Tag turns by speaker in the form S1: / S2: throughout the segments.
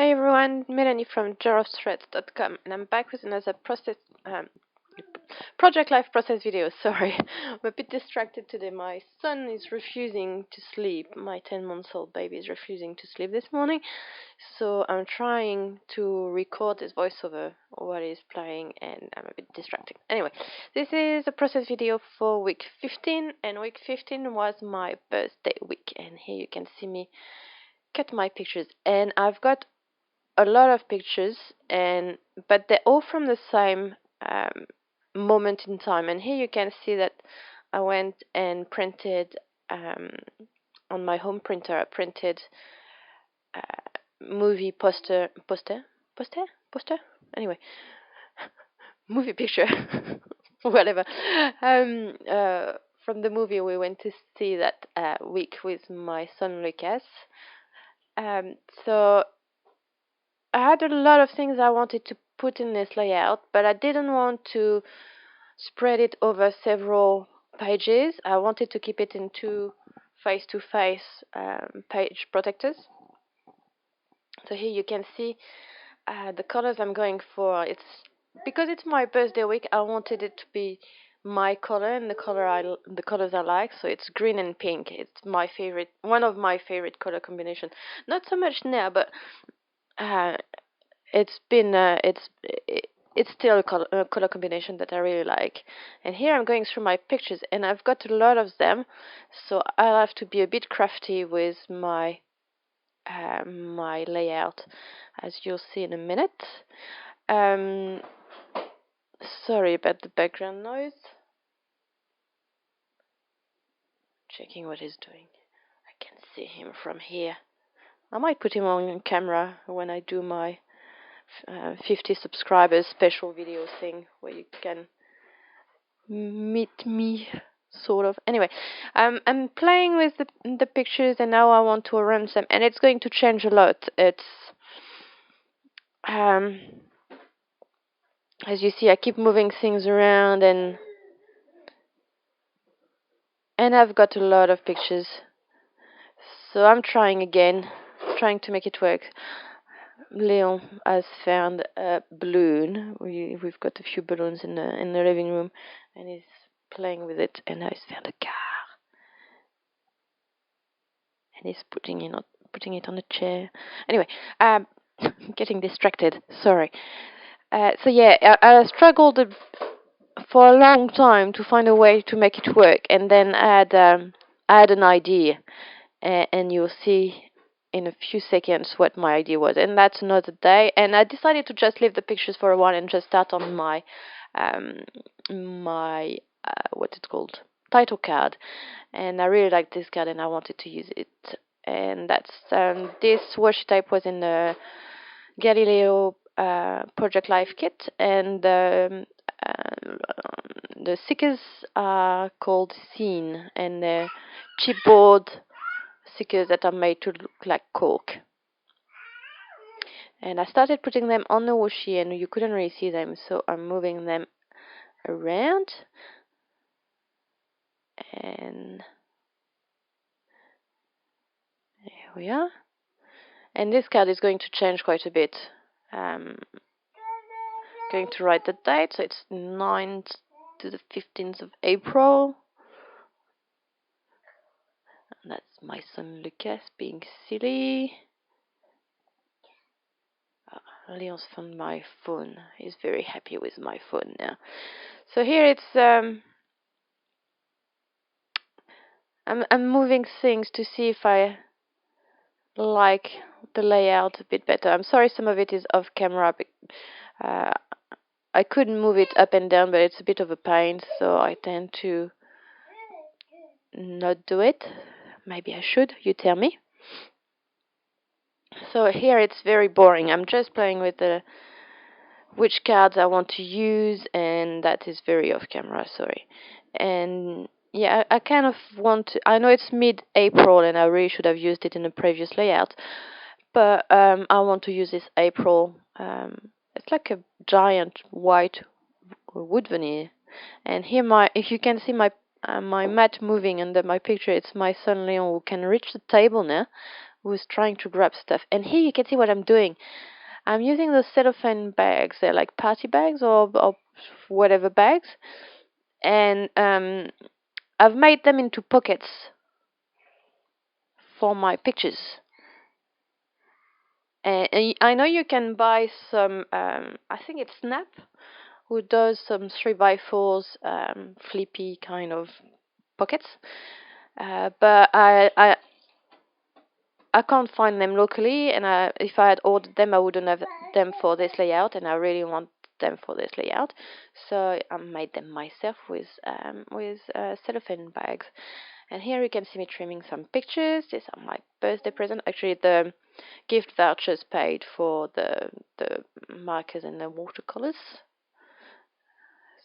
S1: Hey everyone, Melanie from jarofthreads.com, and I'm back with another Project Life process video. Sorry, I'm a bit distracted today. My son is refusing to sleep. My 10-month-old baby is refusing to sleep this morning, so I'm trying to record his voiceover while he's playing, and I'm a bit distracted. Anyway, this is a process video for week 15, and week 15 was my birthday week, and here you can see me cut my pictures, and I've got a lot of pictures, but they're all from the same moment in time. And here you can see that I went and printed um, on my home printer. I printed movie poster. Anyway, movie picture, whatever. From the movie we went to see that week with my son Lucas. Um, so I had a lot of things I wanted to put in this layout, but I didn't want to spread it over several pages. I wanted to keep it in two face-to-face page protectors. So here you can see the colors I'm going for. It's because it's my birthday week. I wanted it to be my color and the colors I like. So it's green and pink. It's my favorite, one of my favorite color combination. Not so much now, but uh, it's been it's still a color combination that I really like. And here I'm going through my pictures, and I've got a lot of them, so I'll have to be a bit crafty with my layout, as you'll see in a minute. Um, Sorry about the background noise. Checking what he's doing. I can see him from here. I might put him on camera when I do my 50 subscribers special video thing where you can meet me, sort of. Anyway, I'm playing with the pictures, and now I want to arrange them, and it's going to change a lot. It's um, as you see, I keep moving things around, and I've got a lot of pictures, so I'm trying again, trying to make it work. Leon has found a balloon. We've got a few balloons in the living room, and he's playing with it. And now he's found a car, and he's putting it on the chair. Anyway, getting distracted. Sorry. So yeah, I struggled for a long time to find a way to make it work, and then I had an idea, and you'll see in a few seconds what my idea was, and that's another day. And I decided to just leave the pictures for a while and just start on um, my what's it called, title card. And I really liked this card, and I wanted to use it. And that's this washi tape was in the Galileo Project Life kit, and the stickers are called Scene, and they're chipboard stickers that are made to look like cork. And I started putting them on the washi, and you couldn't really see them, so I'm moving them around. And here we are. And this card is going to change quite a bit. Going to write the date, so it's 9th to the 15th of April. And that's my son Lucas being silly. Leon's found my phone. He's very happy with my phone now. So here it's I'm moving things to see if I like the layout a bit better. I'm sorry some of it is off camera, but I couldn't move it up and down, but it's a bit of a pain, so I tend to not do it. Maybe I should, you tell me. So here it's very boring. I'm just playing with which cards I want to use, and that is very off camera, sorry. And yeah, I kind of want to, I know it's mid-April and I really should have used it in the previous layout, but I want to use this April. It's like a giant white wood veneer. And here if you can see my mat moving under my picture, it's my son Leon who can reach the table now who's trying to grab stuff. And here you can see what I'm doing. I'm using those cellophane bags. They're like party bags or whatever bags. And I've made them into pockets for my pictures. And I know you can buy some, I think it's Snap, who does some 3x4s, flippy kind of pockets. But I can't find them locally, and if I had ordered them, I wouldn't have them for this layout, and I really want them for this layout. So I made them myself with cellophane bags. And here you can see me trimming some pictures. These are my birthday present. Actually, the gift vouchers paid for the markers and the watercolors.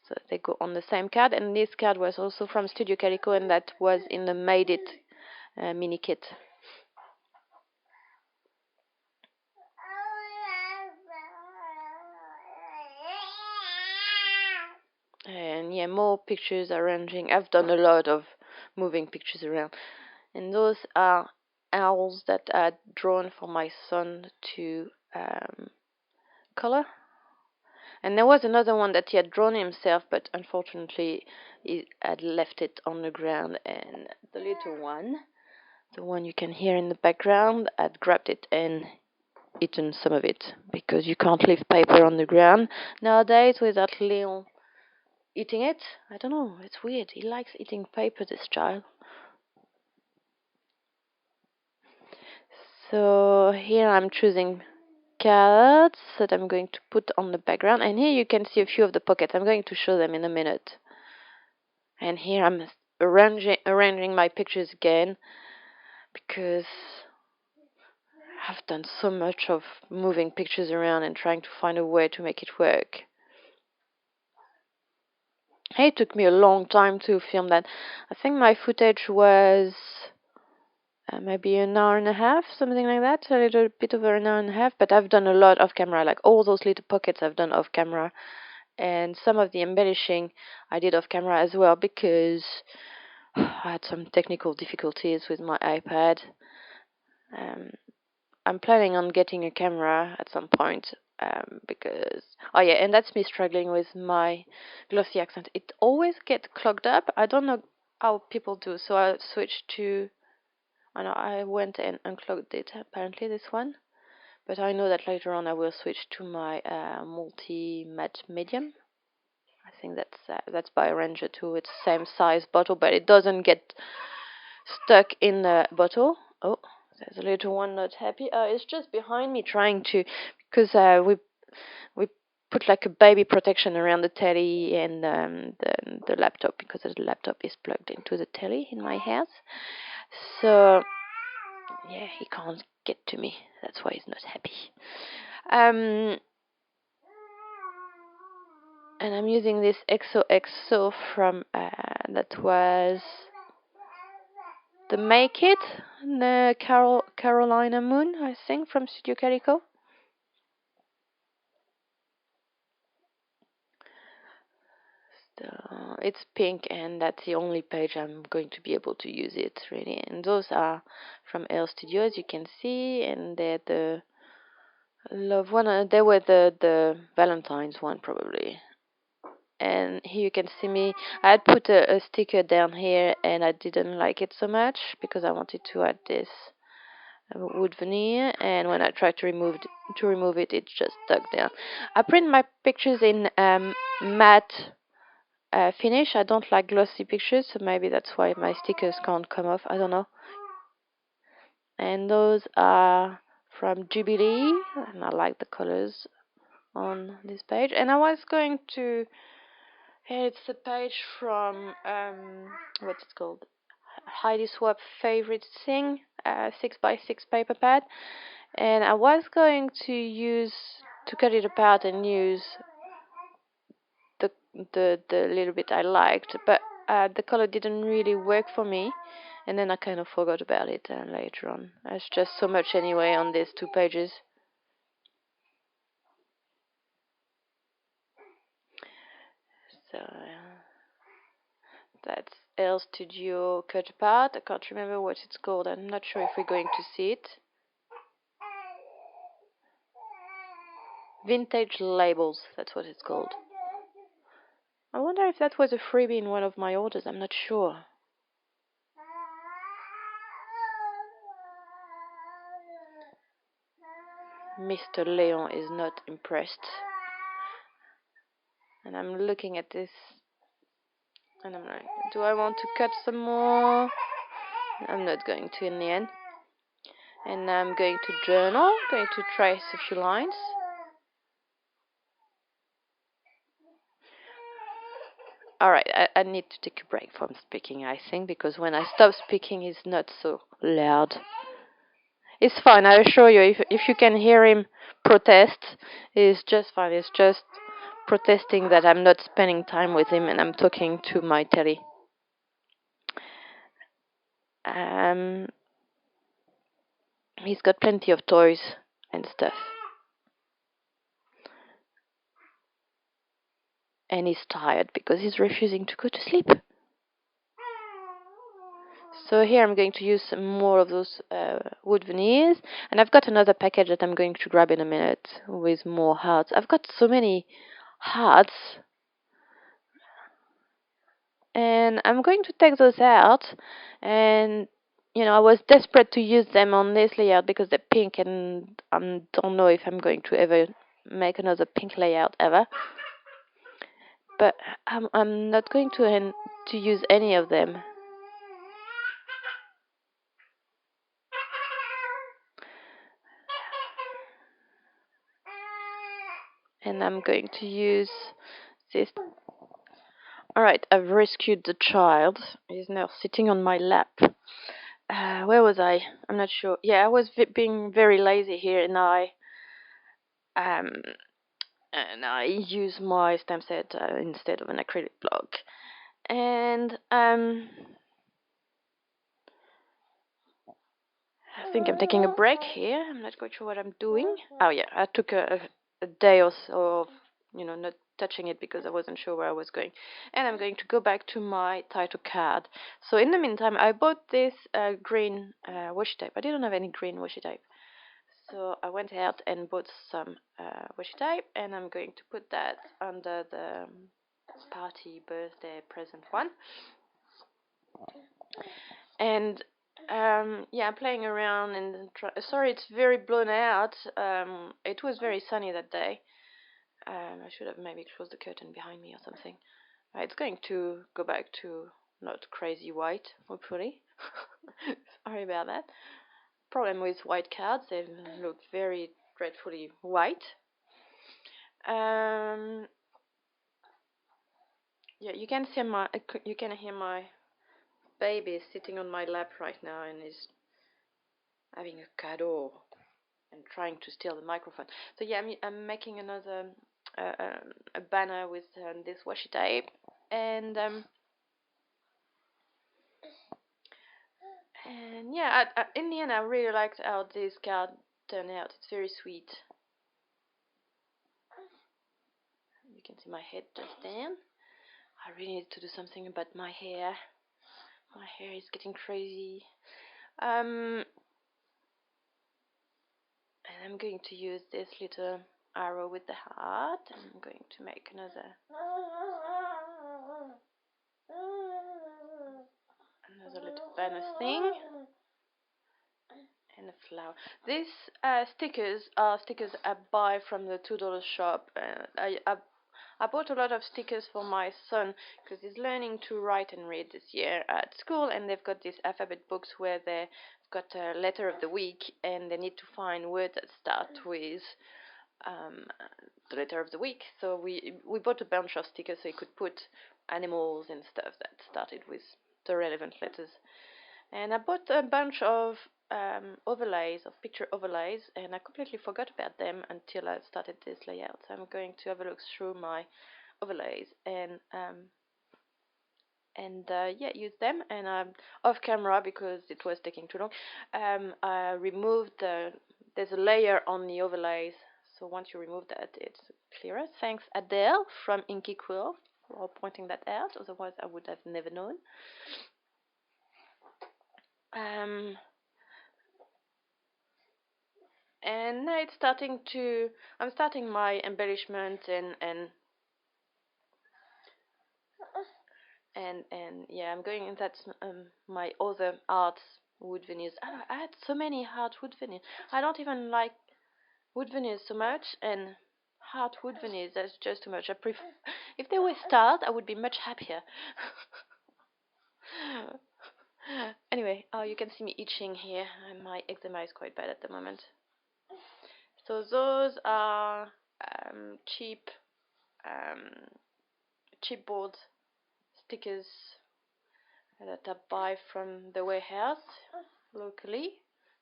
S1: So they go on the same card. And this card was also from Studio Calico, and that was in the Made It mini kit. And yeah, more pictures arranging. I've done a lot of moving pictures around. And those are owls that are drawn for my son to color. And there was another one that he had drawn himself, but unfortunately he had left it on the ground. And the little one, the one you can hear in the background, had grabbed it and eaten some of it, because you can't leave paper on the ground nowadays without Leon eating it. I don't know, it's weird. He likes eating paper, this child. So here I'm choosing cards that I'm going to put on the background, and here you can see a few of the pockets. I'm going to show them in a minute. And here I'm arranging my pictures again, because I've done so much of moving pictures around and trying to find a way to make it work. It took me a long time to film that. I think my footage was maybe an hour and a half, something like that, a little bit over an hour and a half. But I've done a lot off camera, like all those little pockets I've done off camera, and some of the embellishing I did off camera as well, because I had some technical difficulties with my iPad. I'm planning on getting a camera at some point, because oh yeah, and that's me struggling with my glossy accent. It always gets clogged up. I don't know how people do, so I switched to. I know I went and unclogged it, apparently, this one, but I know that later on I will switch to my multi matte medium. I think that's by Ranger too. It's the same size bottle, but it doesn't get stuck in the bottle. Oh, there's a little one not happy. It's just behind me trying to, because we put like a baby protection around the telly and the laptop, because the laptop is plugged into the telly in my house. So yeah, he can't get to me. That's why he's not happy. And I'm using this XOXO from that was the Make It, the Carolina Moon, I think, from Studio Calico. So it's pink, and that's the only page I'm going to be able to use it, really. And those are from Elle Studio, as you can see, and they're the love one. They were the Valentine's one, probably. And here you can see me. I had put a sticker down here, and I didn't like it so much because I wanted to add this wood veneer, and when I tried to remove it, it just stuck down. I print my pictures in matte finish. I don't like glossy pictures, so maybe that's why my stickers can't come off. I don't know. And those are from Jubilee, and I like the colors on this page. And I was going to. It's a page from what's it called? Heidi Swapp favorite thing, 6x6 paper pad, and I was going to cut it apart and use the little bit I liked, but the color didn't really work for me, and then I kind of forgot about it later on. There's just so much anyway on these 2 pages. So that's Elle Studio cut apart. I can't remember what it's called. I'm not sure if we're going to see it. Vintage labels, that's what it's called. I wonder if that was a freebie in one of my orders, I'm not sure. Mr. Leon is not impressed. And I'm looking at this and I'm like, do I want to cut some more? I'm not going to in the end. And I'm going to journal, going to trace a few lines. Alright, I need to take a break from speaking, I think, because when I stop speaking, it's not so loud. It's fine, I assure you, if you can hear him protest, it's just fine. It's just protesting that I'm not spending time with him and I'm talking to my telly. He's got plenty of toys and stuff. And he's tired because he's refusing to go to sleep. So here I'm going to use some more of those wood veneers. And I've got another package that I'm going to grab in a minute with more hearts. I've got so many hearts. And I'm going to take those out. And, you know, I was desperate to use them on this layout because they're pink. And I don't know if I'm going to ever make another pink layout ever. But I'm not going to use any of them. And I'm going to use this. Alright, I've rescued the child. He's now sitting on my lap. Where was I? I'm not sure. Yeah, I was being very lazy here, and I use my stamp set instead of an acrylic block. And I think I'm taking a break here. I'm not quite sure what I'm doing. Oh yeah, I took a day or so of, you know, not touching it because I wasn't sure where I was going. And I'm going to go back to my title card. So in the meantime, I bought this green washi tape. I didn't have any green washi tape. So I went out and bought some washi tape, and I'm going to put that under the party birthday present one. And yeah, I'm playing around and sorry, it's very blown out. It was very sunny that day. I should have maybe closed the curtain behind me or something. It's going to go back to not crazy white, hopefully. Sorry about that. Problem with white cards, they look very dreadfully white. Yeah, you can hear my baby sitting on my lap right now and is having a cadeau and trying to steal the microphone. So yeah, I'm making another a banner with this washi tape, and yeah, in the end, I really liked how this card turned out. It's very sweet. You can see my head just then. I really need to do something about my hair. My hair is getting crazy. And I'm going to use this little arrow with the heart. I'm going to make another little banner thing. And a flower. These stickers are stickers I buy from the $2 shop. I bought a lot of stickers for my son because he's learning to write and read this year at school, and they've got these alphabet books where they've got a letter of the week, and they need to find words that start with the letter of the week. So we bought a bunch of stickers so you could put animals and stuff that started with the relevant letters. And I bought a bunch of overlays, of picture overlays, and I completely forgot about them until I started this layout. So I'm going to have a look through my overlays and yeah, use them. And off camera, because it was taking too long, I removed there's a layer on the overlays, so once you remove that, it's clearer. Thanks Adele from Inky Quill for pointing that out, otherwise I would have never known. And now it's starting to, I'm starting my embellishment and yeah, I'm going in that's my other art wood veneers. I had so many art wood veneers. I don't even like wood veneers so much, and art wood veneers, that's just too much. I prefer, if they were stars, I would be much happier. Anyway, oh, you can see me itching here, and my eczema is quite bad at the moment. So those are cheap chipboard stickers that I buy from the warehouse locally.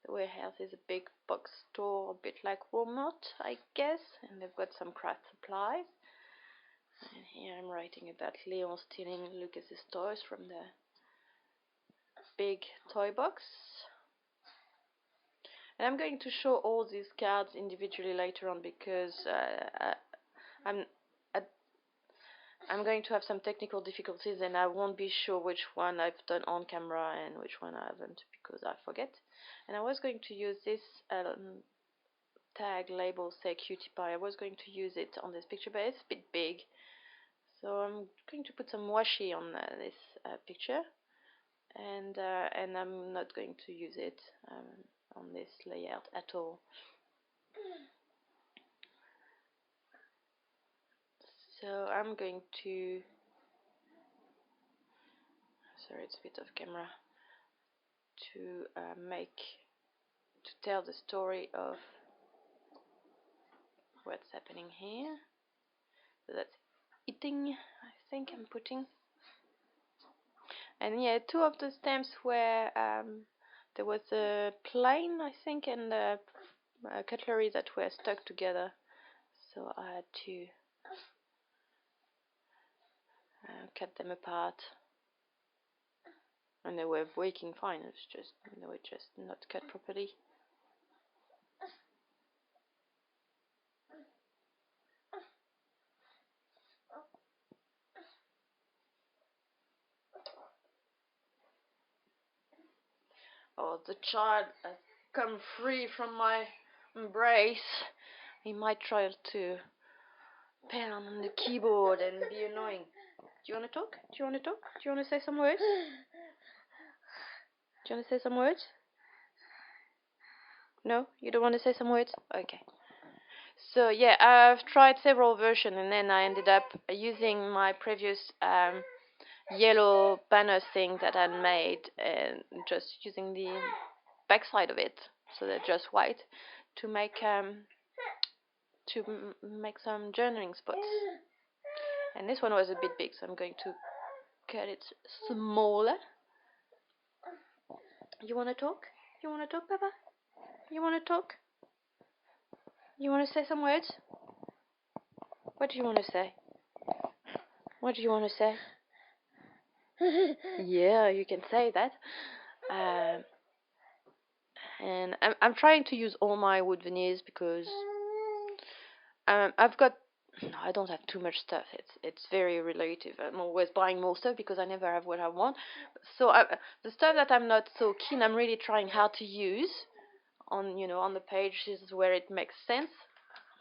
S1: The warehouse is a big box store, a bit like Walmart, I guess, and they've got some craft supplies. And here I'm writing about Leon stealing Lucas's toys from the big toy box. And I'm going to show all these cards individually later on because I'm I'm going to have some technical difficulties and I won't be sure which one I've done on camera and which one I haven't because I forget. And I was going to use this tag label, say Cutie Pie. I was going to use it on this picture, but it's a bit big. So I'm going to put some washi on this picture, and I'm not going to use it on this layout at all. So I'm going to, sorry, it's a bit off camera, to tell the story of what's happening here. So that's eating, I think I'm putting. And yeah, two of the stamps were, there was a plane, I think, and the cutlery that were stuck together. So I had to cut them apart. And they were working fine, it's just, they were just not cut properly. Oh, the child has come free from my embrace. He might try to pound on the keyboard and be annoying. Do you want to talk? Do you want to talk? Do you want to say some words? Do you want to say some words? No? You don't want to say some words? Okay. So yeah, I've tried several versions and then I ended up using my previous yellow banner thing that I made and just using the backside of it, so they're just white, to make some journaling spots. And this one was a bit big, so I'm going to cut it smaller. You want to talk? You want to talk, Papa? You want to talk? You want to say some words? What do you want to say? What do you want to say? Yeah, you can say that. And I'm trying to use all my wood veneers because I've got, I don't have too much stuff. It's very relative. I'm always buying more stuff because I never have what I want. So the stuff that I'm not so keen, I'm really trying hard to use on on the pages where it makes sense.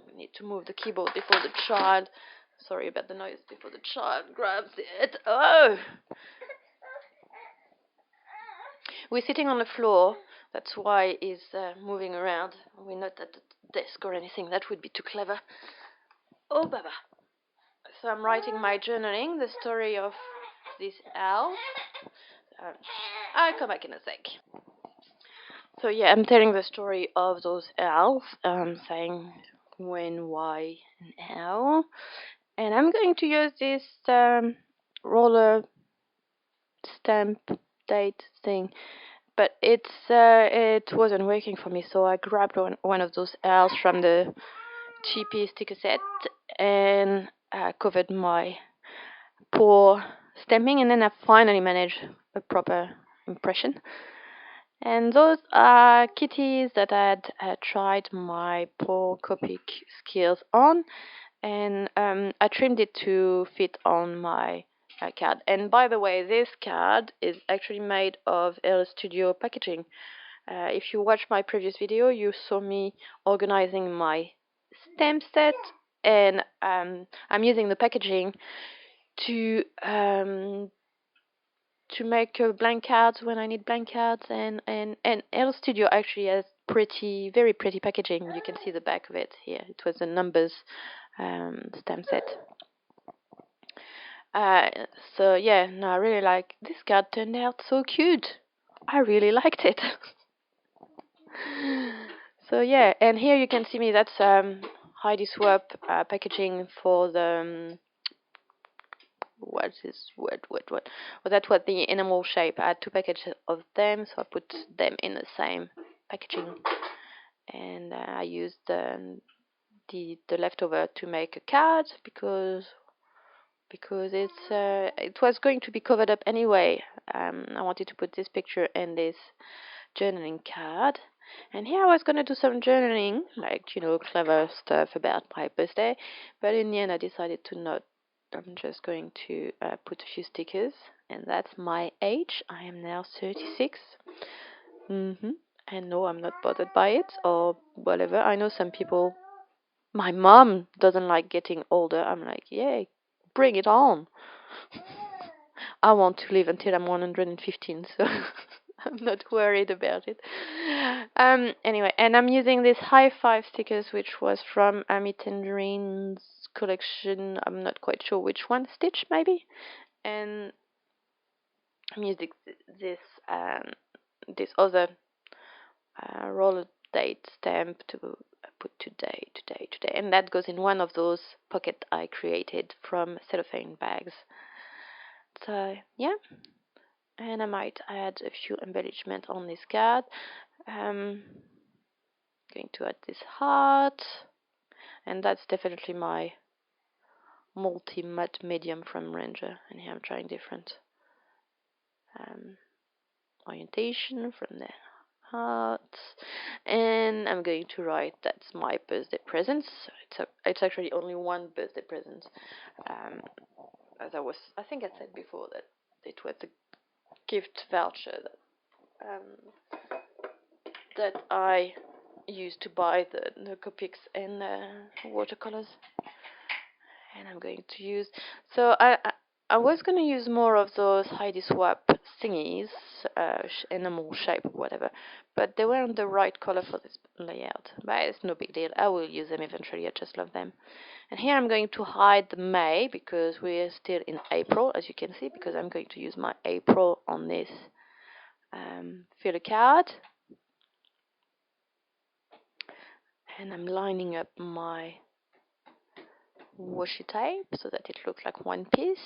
S1: We need to move the keyboard before the child. Sorry about the noise, before the child grabs it. Oh! We're sitting on the floor. That's why he's moving around. We're not at the desk or anything. That would be too clever. Oh, Baba. So I'm writing my journaling, the story of this owl. I'll come back in a sec. So yeah, I'm telling the story of those owls, saying when, why, and how. And I'm going to use this roller stamp date thing, but it wasn't working for me, so I grabbed one of those owls from the cheapy sticker set and covered my poor stamping, and then I finally managed a proper impression. And those are kitties that I had tried my poor Copic skills on, and I trimmed it to fit on my card. And by the way, this card is actually made of L Studio packaging. if you watched my previous video, you saw me organizing my stamp set, and I'm using the packaging to make blank cards when I need blank cards, and L Studio actually has very pretty packaging. You can see the back of it here. It was a numbers stamp set. So yeah, no, I really like this card. Turned out so cute. I really liked it. So yeah, and here you can see me. That's Heidi Swap packaging for the what is what well, that was the enamel shape. I had two packages of them, so I put them in the same packaging, and I used the leftover to make a card because it was going to be covered up anyway. I wanted to put this picture and this journaling card. And here I was going to do some journaling, like, clever stuff about my birthday. But in the end, I decided to not. I'm just going to put a few stickers. And that's my age. I am now 36. And no, I'm not bothered by it or whatever. I know some people. My mom doesn't like getting older. I'm like, yay, bring it on. I want to live until I'm 115, so I'm not worried about it. Anyway, and I'm using this high five stickers, which was from Amy Tangerine's collection. I'm not quite sure which one, Stitch maybe. And I'm using this other roller date stamp to put today, and that goes in one of those pockets I created from cellophane bags. So yeah, and I might add a few embellishments on this card. Going to add this heart, and that's definitely my multi-matte medium from Ranger. And here I'm trying different orientation from the heart, and I'm going to write that's my birthday present. It's actually only one birthday present. As I think I said before that it was a gift voucher that I used to buy the Copics and watercolors, and I'm going to use. So I was going to use more of those Heidi Swap thingies, enamel shape or whatever, but they weren't the right color for this layout. But it's no big deal. I will use them eventually. I just love them. And here I'm going to hide the May because we're still in April, as you can see, because I'm going to use my April on this filler card. And I'm lining up my washi tape so that it looks like one piece.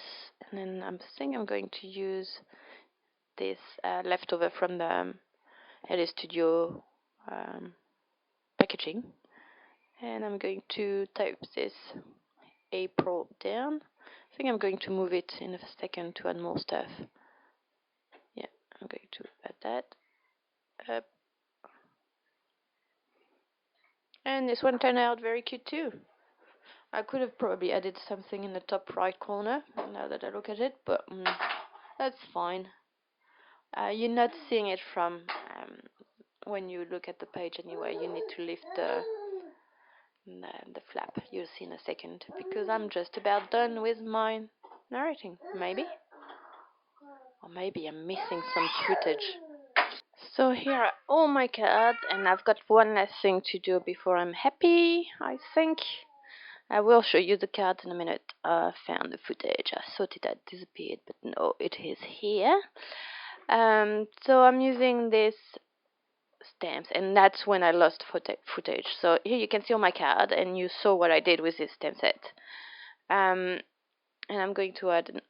S1: And then I think I'm going to use this leftover from the LA Studio packaging. And I'm going to tape this April down. I think I'm going to move it in a second to add more stuff. Yeah, I'm going to add that up. And this one turned out very cute too. I could have probably added something in the top right corner now that I look at it, but that's fine. You're not seeing it from when you look at the page anyway. You need to lift the flap. You'll see in a second, because I'm just about done with my narrating. Maybe, or maybe I'm missing some footage. So here are all my cards, and I've got one last thing to do before I'm happy, I think. I will show you the cards in a minute. I found the footage. I thought it had disappeared, but no, it is here. So I'm using this stamps, and that's when I lost footage. So here you can see on my card, and you saw what I did with this stamp set. And I'm going to add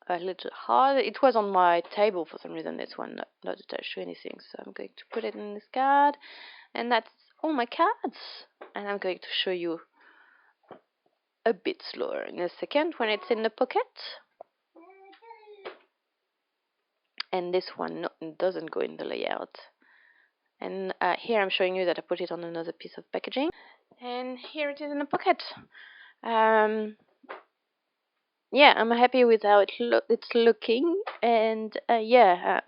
S1: a little heart. It was on my table for some reason, this one, not attached to anything. So I'm going to put it in this card, and that's all my cards. And I'm going to show you a bit slower in a second when it's in the pocket. And this one doesn't go in the layout. And here I'm showing you that I put it on another piece of packaging. And here it is in the pocket. Yeah, I'm happy with how it's looking. And yeah,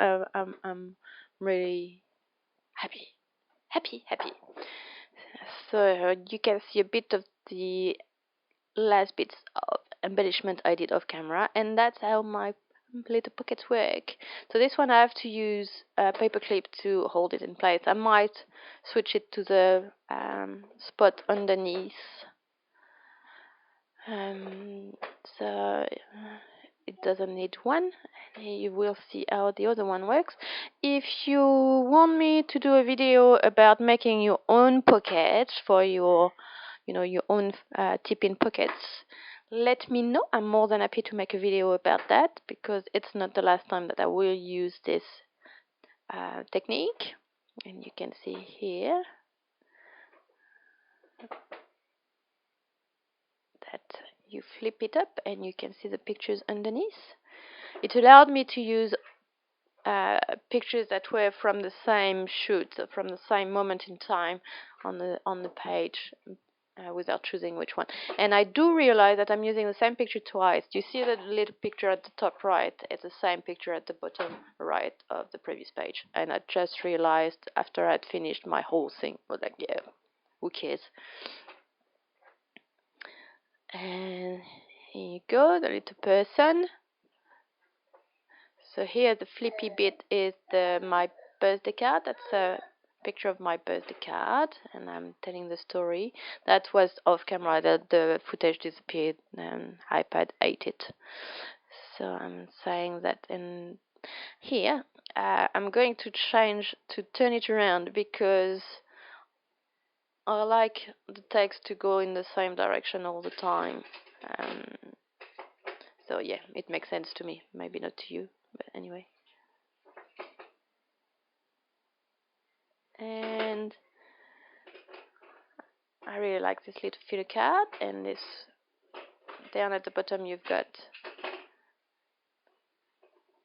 S1: I'm really happy. So you can see a bit of the last bits of embellishment I did off camera, and that's how my little pockets work. So this one I have to use a paper clip to hold it in place. I might switch it to the spot underneath. So it doesn't need one. You will see how the other one works. If you want me to do a video about making your own pockets for your your own tip-in pockets, let me know. I'm more than happy to make a video about that, because it's not the last time that I will use this technique. And you can see here that you flip it up and you can see the pictures underneath. It allowed me to use pictures that were from the same shoot, so from the same moment in time on the page, without choosing which one. And I do realize that I'm using the same picture twice. Do you see the little picture at the top right? It's the same picture at the bottom right of the previous page. And I just realized after I'd finished my whole thing. I was like, yeah, who cares? And here you go, the little person. So here the flippy bit is my birthday card. That's a picture of my birthday card, and I'm telling the story. That was off camera. The footage disappeared and iPad ate it. So I'm saying that in here I'm going to change to turn it around, because I like the text to go in the same direction all the time. So yeah, it makes sense to me. Maybe not to you, but anyway. And I really like this little filler card, and this down at the bottom you've got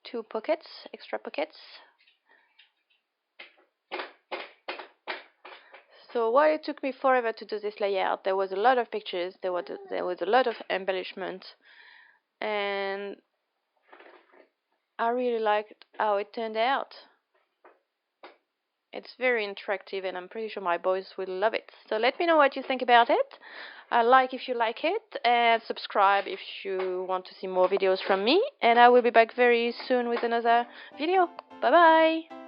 S1: two pockets, extra pockets. So while it took me forever to do this layout, there was a lot of pictures, there was a lot of embellishment, and I really liked how it turned out. It's very interactive, and I'm pretty sure my boys will love it. So let me know what you think about it. Like if you like it, and subscribe if you want to see more videos from me. And I will be back very soon with another video. Bye bye!